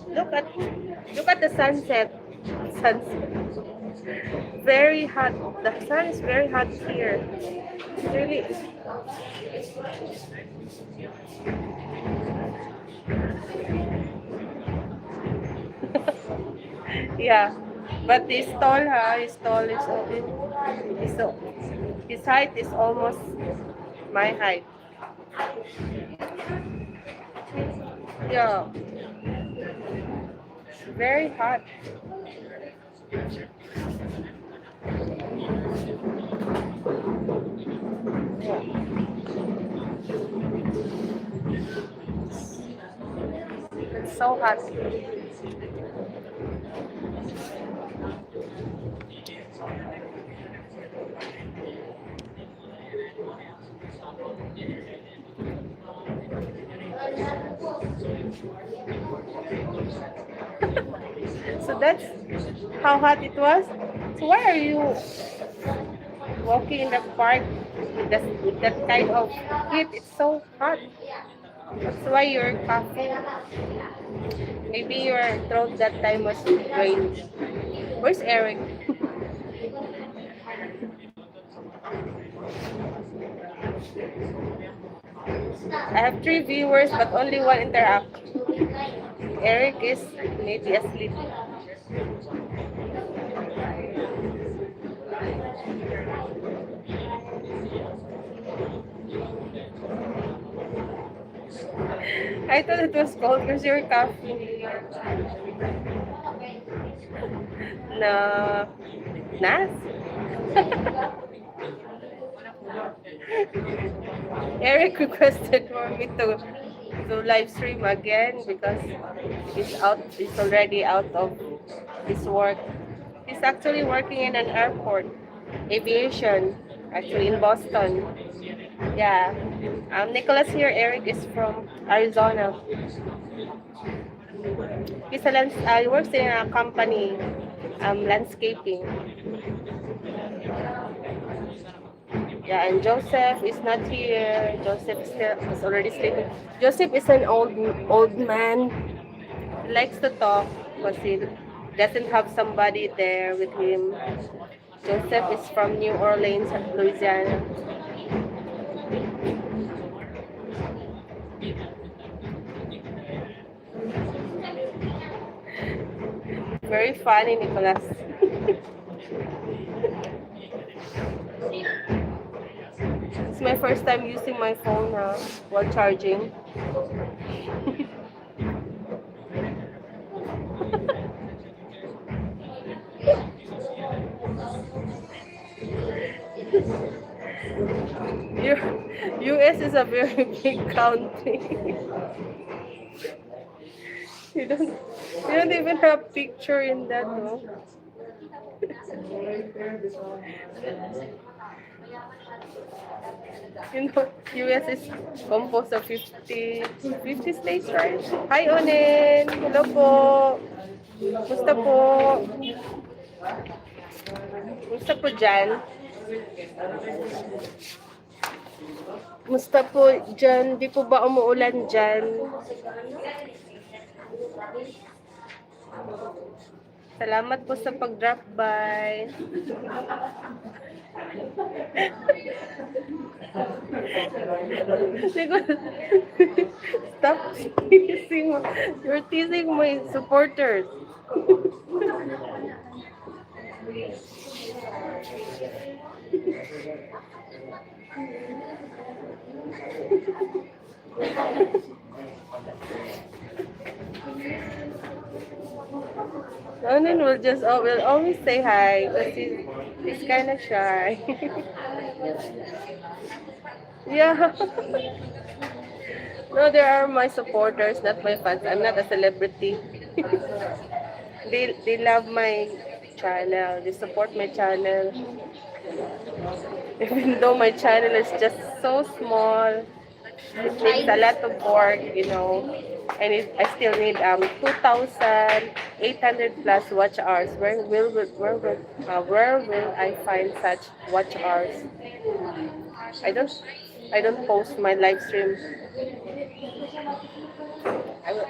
Look at look at the sunset. Sunset. Very hot. The sun is very hot here. Really. Yeah. But this tall, his tall is so his height is almost my height. Yeah. It's very hot. It's so hot. So that's how hot it was. So why are you walking in the park with that kind of heat? It's so hot. That's why you're coughing. Maybe your throat that time was drained. Where's Eric? I have three viewers but only one interact. Eric is maybe asleep. I thought it was cold because you're coughing. No. Nas? Eric requested for me to live stream again because he's already out of his work. He's actually working in an airport, aviation, actually in Boston. Yeah. Nicholas here, Eric is from Arizona. He works in a company, landscaping. Yeah, and Joseph is not here. Joseph is already sleeping. Joseph is an old man. He likes to talk, but he doesn't have somebody there with him. Joseph is from New Orleans, Louisiana. Very funny, Nicholas. It's my first time using my phone while charging. US is a very big country. You don't even have picture in that, no? US is composed of 50 states, right? Hi, Onen! Hello po! Musta po? Musta po dyan? Musta po dyan? Di po ba umuulan dyan? Salamat po sa pag-drop by. Stop teasing. You're teasing my supporters. Nonon will always say hi because he's kind of shy. Yeah. No, there are my supporters, not my fans. I'm not a celebrity. They love my channel. They support my channel. Even though my channel is just so small, it needs a lot of work. And I still need 2,800 plus watch hours. Where will I find such watch hours? I don't I don't post my live stream. I will,